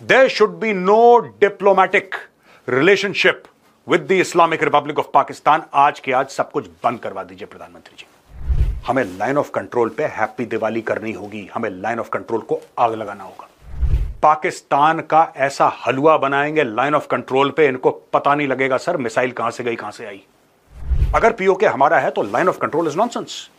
There should be no diplomatic relationship with the Islamic Republic of Pakistan. आज के आज सब कुछ बंद करवा दीजिए प्रधानमंत्री जी। हमें लाइन ऑफ कंट्रोल पे हैप्पी दिवाली करनी होगी, हमें लाइन ऑफ कंट्रोल को आग लगाना होगा। पाकिस्तान का ऐसा हलवा बनाएंगे लाइन ऑफ कंट्रोल पे, इनको पता नहीं लगेगा सर मिसाइल कहां से गई कहां से आई। अगर पीओके हमारा है तो line of control is nonsense.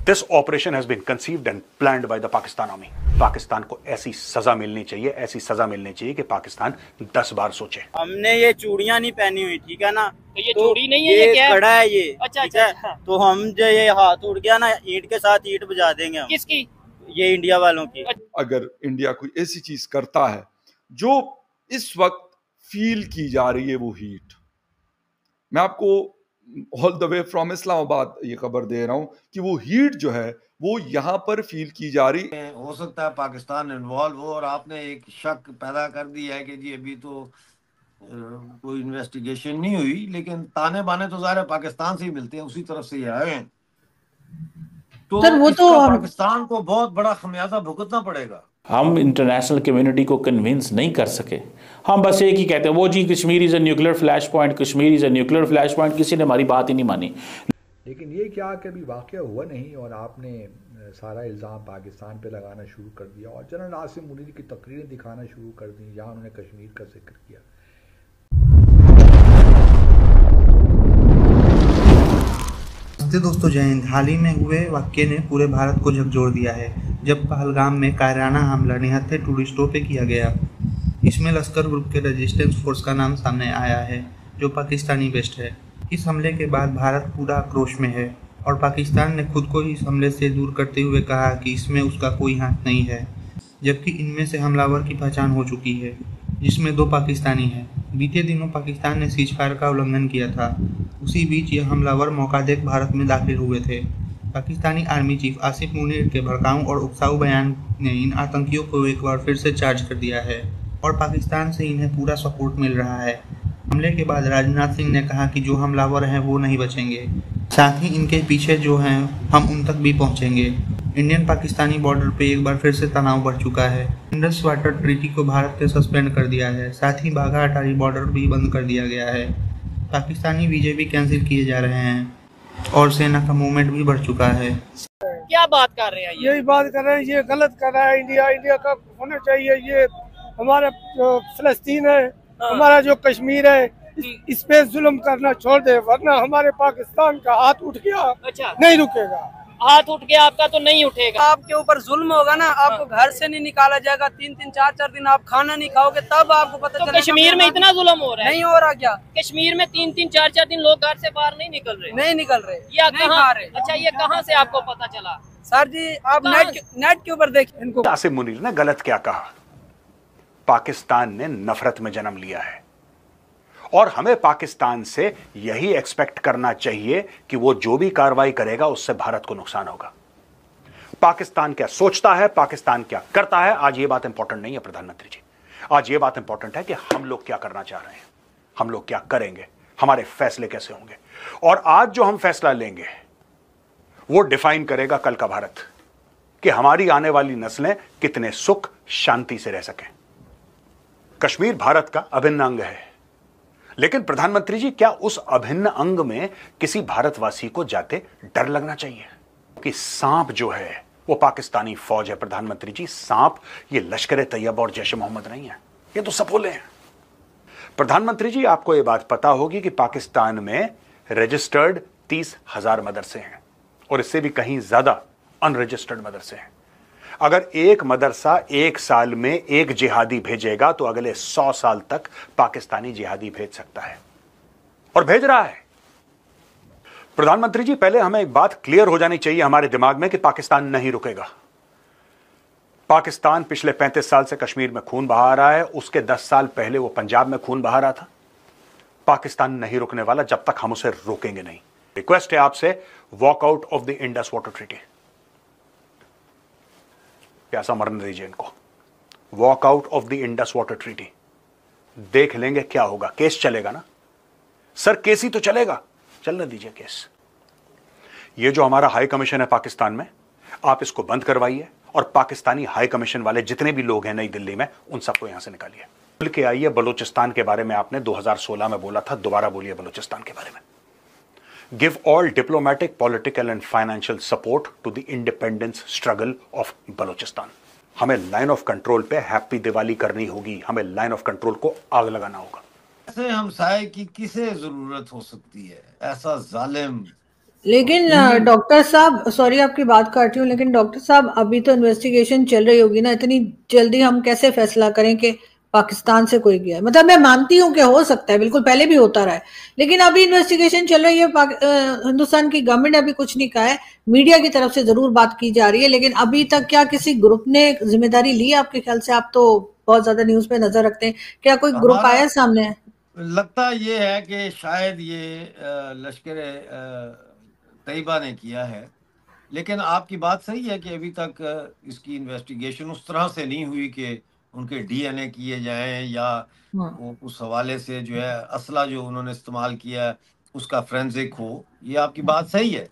This operation has been conceived and planned by the Pakistan army. Pakistan को ऐसी सजा मिलनी चाहिए, ऐसी सजा मिलनी चाहिए कि पाकिस्तान 10 बार सोचे। हमने ये चूड़ियां नहीं पहनी हुई, ठीक है ना? तो ये चूड़ी नहीं है, ये क्या है? कड़ा है ये। अच्छा ठीक है? अच्छा। तो हम जो ये हाथ उड़ गया ना, ईंट के साथ ईंट बजा देंगे हम। किसकी? ये इंडिया वालों की। अगर इंडिया कोई ऐसी चीज करता है जो इस वक्त फील की जा रही है, वो हीट, मैं आपको all the way from Islamabad ये खबर दे रहा हूं कि वो हीट जो है वो यहाँ पर फील की जा रही है। हो सकता है पाकिस्तान इन्वॉल्व हो, और आपने एक शक पैदा कर दिया है कि जी अभी तो कोई इन्वेस्टिगेशन नहीं हुई, लेकिन ताने बाने तो ज़ाहिर है पाकिस्तान से ही मिलते हैं, उसी तरफ से ही आए हैं। तो सर वो तो पाकिस्तान को बहुत बड़ा खमियाजा भुगतना पड़ेगा। हम इंटरनेशनल कम्युनिटी को कन्विंस नहीं कर सके। हम बस एक ही कहते हैं, वो जी Kashmir is a nuclear flash point, Kashmir is a nuclear flash point. किसी ने हमारी बात ही नहीं मानी। लेकिन ये क्या कभी वाक़या हुआ नहीं और आपने सारा इल्ज़ाम पाकिस्तान पे लगाना शुरू कर दिया और जनरल आसिम मुनीर की तकरीरें दिखाना शुरू कर दी जहाँ उन्होंने कश्मीर का जिक्र किया। दोस्तों जय हिंद। हाल ही में हुए वाक़ये ने पूरे भारत को झकझोर दिया है, जब पहलगाम में कायराना हमला निहत्थे टूरिस्टों पे किया गया। इसमें लश्कर ग्रुप के रेजिस्टेंस फोर्स का नाम सामने आया है, जो पाकिस्तानी बेस्ड है। इस हमले के बाद भारत पूरा आक्रोश में है और पाकिस्तान ने खुद को इस हमले से दूर करते हुए कहा कि इसमें उसका कोई हाथ नहीं है, जबकि इनमें से हमलावर की पहचान हो चुकी है, जिसमें 2 पाकिस्तानी हैं। बीते दिनों पाकिस्तान ने सीजफायर का उल्लंघन किया था। उसी बीच यह हमलावर मौका देख भारत में दाखिल हुए थे। पाकिस्तानी आर्मी चीफ आसिफ मुनीर के भड़काऊ और उकसाऊ बयान ने इन आतंकियों को एक बार फिर से चार्ज कर दिया है और पाकिस्तान से इन्हें पूरा सपोर्ट मिल रहा है। हमले के बाद राजनाथ सिंह ने कहा कि जो हमलावर हैं वो नहीं बचेंगे, साथ ही इनके पीछे जो हैं हम उन तक भी पहुंचेंगे। इंडियन पाकिस्तानी बॉर्डर पे एक बार फिर से तनाव बढ़ चुका है। इंडस वाटर ट्रीटी को भारत ने सस्पेंड कर दिया है, साथ ही बाघा अटारी बॉर्डर भी बंद कर दिया गया है। पाकिस्तानी वीजे भी कैंसिल किए जा रहे हैं और सेना का मूवमेंट भी बढ़ चुका है। क्या बात कर रहे हैं? यही बात कर रहे हैं, ये गलत कर रहा है। इंडिया का होना चाहिए। ये हमारा जो फिलिस्तीन है, हमारा जो कश्मीर है, इस पे जुल्म करना छोड़ दे, वरना हमारे पाकिस्तान का हाथ उठ गया। अच्छा, नहीं रुकेगा। हाथ उठ गया आपका तो नहीं उठेगा। आपके ऊपर जुल्म होगा ना, आपको घर से नहीं निकाला जाएगा। 3-3 4-4 दिन आप खाना नहीं खाओगे, तब आपको पता तो चलेगा। कश्मीर में इतना जुल्म हो रहा है? नहीं हो रहा क्या? कश्मीर में 3-3 4-4 दिन लोग घर से बाहर नहीं निकल रहे। नहीं निकल रहे या नहीं कहाँ? खा रहे। अच्छा, ये कहाँ से आपको पता चला? सर जी आप नेट के ऊपर देखिए इनको। आसिम मुनीर ने गलत क्या कहा? पाकिस्तान ने नफरत में जन्म लिया है और हमें पाकिस्तान से यही एक्सपेक्ट करना चाहिए कि वो जो भी कार्रवाई करेगा उससे भारत को नुकसान होगा। पाकिस्तान क्या सोचता है, पाकिस्तान क्या करता है, आज ये बात इंपॉर्टेंट नहीं है प्रधानमंत्री जी। आज ये बात इंपॉर्टेंट है कि हम लोग क्या करना चाह रहे हैं, हम लोग क्या करेंगे, हमारे फैसले कैसे होंगे। और आज जो हम फैसला लेंगे वो डिफाइन करेगा कल का भारत, कि हमारी आने वाली नस्लें कितने सुख शांति से रह सकें। कश्मीर भारत का अभिन्न अंग है, लेकिन प्रधानमंत्री जी क्या उस अभिन्न अंग में किसी भारतवासी को जाते डर लगना चाहिए? कि सांप जो है वो पाकिस्तानी फौज है प्रधानमंत्री जी। सांप ये लश्कर तैयबा और जैश मोहम्मद नहीं है, ये तो सपोले हैं। प्रधानमंत्री जी आपको ये बात पता होगी कि पाकिस्तान में रजिस्टर्ड 30,000 मदरसे हैं और इससे भी कहीं ज्यादा अनरजिस्टर्ड मदरसे हैं। अगर एक मदरसा एक साल में एक जिहादी भेजेगा तो अगले 100 साल तक पाकिस्तानी जिहादी भेज सकता है और भेज रहा है। प्रधानमंत्री जी पहले हमें एक बात क्लियर हो जानी चाहिए हमारे दिमाग में कि पाकिस्तान नहीं रुकेगा। पाकिस्तान पिछले 35 साल से कश्मीर में खून बहा रहा है, उसके 10 साल पहले वो पंजाब में खून बहा रहा था। पाकिस्तान नहीं रुकने वाला जब तक हम उसे रोकेंगे नहीं। रिक्वेस्ट है आपसे, walk out of the Indus water treaty. प्यासा मरने दीजिए इनको। Walk out of the Indus water treaty. देख लेंगे क्या होगा। केस चलेगा ना सर, केस ही तो चलेगा, चलने दीजिए केस। ये जो हमारा हाई कमीशन है पाकिस्तान में, आप इसको बंद करवाइए और पाकिस्तानी हाई कमीशन वाले जितने भी लोग हैं नई दिल्ली में, उन सबको यहां से निकालिए। खुल के आइए। बलूचिस्तान के बारे में आपने 2016 में बोला था, दोबारा बोलिए बलूचिस्तान के बारे में। Give all diplomatic, political and financial support to the independence struggle of Balochistan. हमें लाइन ऑफ कंट्रोल पे हैप्पी दिवाली करनी होगी, हमें लाइन ऑफ कंट्रोल को आग लगाना होगा। ऐसे हमसाये की किसे जरूरत हो सकती है, ऐसा जालिम। लेकिन डॉक्टर साहब, सॉरी आपकी बात काट रही हूँ, लेकिन डॉक्टर साहब अभी तो इन्वेस्टिगेशन चल रही होगी ना, इतनी जल्दी हम कैसे फैसला करें कि पाकिस्तान से कोई गया है? मतलब मैं मानती हूँ कि हो सकता है, बिल्कुल पहले भी होता रहा है, लेकिन अभी इन्वेस्टिगेशन चल रही है। हिंदुस्तान की गवर्नमेंट ने अभी कुछ नहीं कहा है, मीडिया की तरफ से जरूर बात की जा रही है, लेकिन अभी तक क्या किसी ग्रुप ने जिम्मेदारी ली है आपके ख्याल से? आप तो बहुत ज्यादा न्यूज पे नजर रखते हैं, क्या कोई ग्रुप आया सामने? लगता ये है कि शायद ये लश्कर तैयबा ने किया है, लेकिन आपकी बात सही है कि अभी तक इसकी इन्वेस्टिगेशन उस तरह से नहीं हुई कि उनके डीएनए किए जाएं या वो उस हवाले से जो है असला जो उन्होंने इस्तेमाल किया उसका फोरेंसिक हो। ये आपकी बात सही है,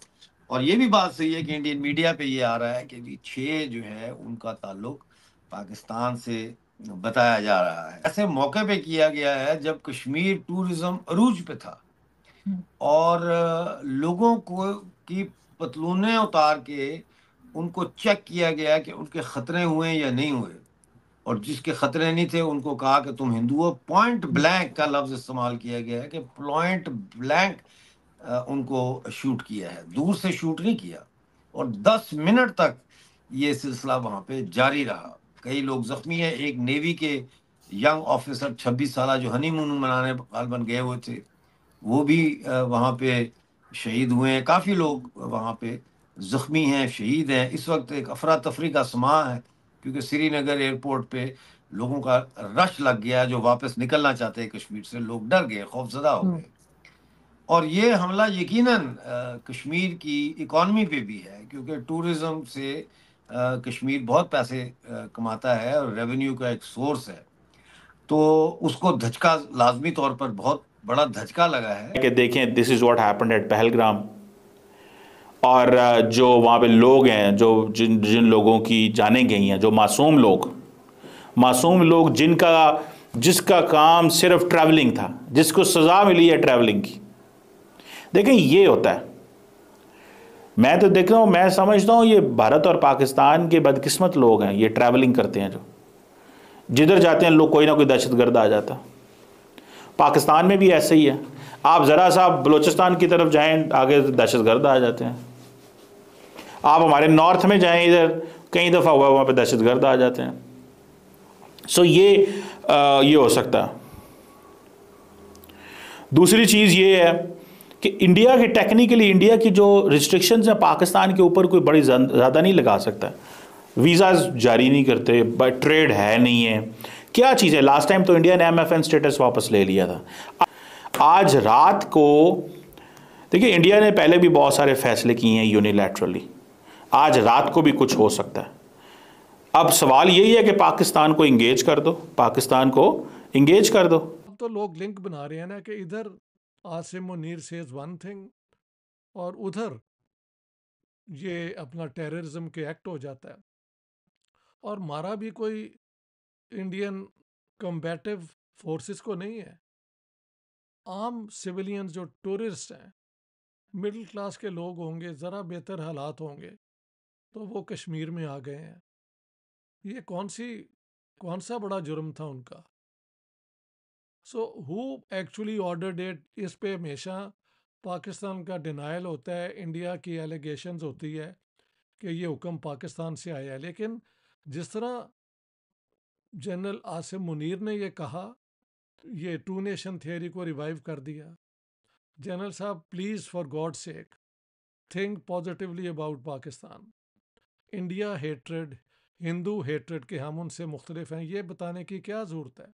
और ये भी बात सही है कि इंडियन मीडिया पे ये आ रहा है कि जी 6 जो है उनका ताल्लुक पाकिस्तान से बताया जा रहा है। ऐसे मौके पे किया गया है जब कश्मीर टूरिज्म अरूज पे था और लोगों को की पतलूनें उतार के उनको चेक किया गया कि उनके खतरे हुए या नहीं हुए, और जिसके खतरे नहीं थे उनको कहा कि तुम हिंदू हो। पॉइंट ब्लैंक का लफ्ज इस्तेमाल किया गया है कि पॉइंट ब्लैंक उनको शूट किया है, दूर से शूट नहीं किया, और 10 मिनट तक ये सिलसिला वहां पे जारी रहा। कई लोग जख्मी हैं, एक नेवी के यंग ऑफिसर 26 साल जो हनीमून मनाने गालबन गए हुए थे वो भी वहाँ पे शहीद हुए हैं। काफ़ी लोग वहाँ पे ज़ख्मी हैं, शहीद हैं। इस वक्त एक अफरा तफरी का समा है क्योंकि श्रीनगर एयरपोर्ट पे लोगों का रश लग गया जो वापस निकलना चाहते हैं कश्मीर से। लोग डर गए, खौफजदा हो गए, और ये हमला यकीनन कश्मीर की इकॉनमी पे भी है क्योंकि टूरिज़म से कश्मीर बहुत पैसे कमाता है और रेवेन्यू का एक सोर्स है, तो उसको धचका लाजमी तौर पर बहुत बड़ा धचका लगा है कि देखें this is what happened at Pahalgam, और जो वहाँ पे लोग हैं, जो जिन लोगों की जानें गई हैं, जो मासूम लोग जिसका काम सिर्फ ट्रैवलिंग था, जिसको सज़ा मिली है ट्रैवलिंग की। देखें ये होता है, मैं तो देख रहा हूँ, मैं समझता हूँ ये भारत और पाकिस्तान के बदकिस्मत लोग हैं, ये ट्रैवलिंग करते हैं, जो जिधर जाते हैं लोग कोई ना कोई दहशतगर्द आ जाता। पाकिस्तान में भी ऐसे ही है, आप ज़रा सा बलूचिस्तान की तरफ जाएं, आगे दहशतगर्द आ जाते हैं। आप हमारे नॉर्थ में जाएं, इधर कई दफ़ा हुआ वहाँ पे दहशतगर्द आ जाते हैं। सो ये हो सकता है। दूसरी चीज़ ये है कि इंडिया के टेक्निकली इंडिया की जो रिस्ट्रिक्शंस हैं पाकिस्तान के ऊपर कोई बड़ी ज़्यादा नहीं लगा सकता। वीज़ाज जारी नहीं करते, बट ट्रेड है नहीं है, क्या चीज़ है। लास्ट टाइम तो इंडिया ने MFN स्टेटस वापस ले लिया था। आज रात को देखिए, इंडिया ने पहले भी बहुत सारे फैसले किए हैं यूनिलैटरली, आज रात को भी कुछ हो सकता है। अब सवाल यही है कि पाकिस्तान को इंगेज कर दो, पाकिस्तान को इंगेज कर दो। अब तो लोग लिंक बना रहे हैं ना कि इधर Asim Munir says one thing और उधर ये अपना टेररिज्म के एक्ट हो जाता है, और मारा भी कोई इंडियन कम्बैटिव फोर्सेस को नहीं है, आम सिविलियंस जो टूरिस्ट हैं, मिडिल क्लास के लोग होंगे, ज़रा बेहतर हालात होंगे, तो वो कश्मीर में आ गए हैं। ये कौन सा बड़ा जुर्म था उनका? So who actually ordered it? इस पे हमेशा पाकिस्तान का डिनायल होता है, इंडिया की एलिगेशंस होती है कि ये हुक्म पाकिस्तान से आया है, लेकिन जिस तरह जनरल आसिम मुनीर ने ये कहा, ये 2 नेशन थियरी को रिवाइव कर दिया। जनरल साहब, please for God sake think positively about Pakistan. India hatred, Hindu hatred के हम उनसे मुख्तलिफ हैं, ये बताने की क्या ज़रूरत है?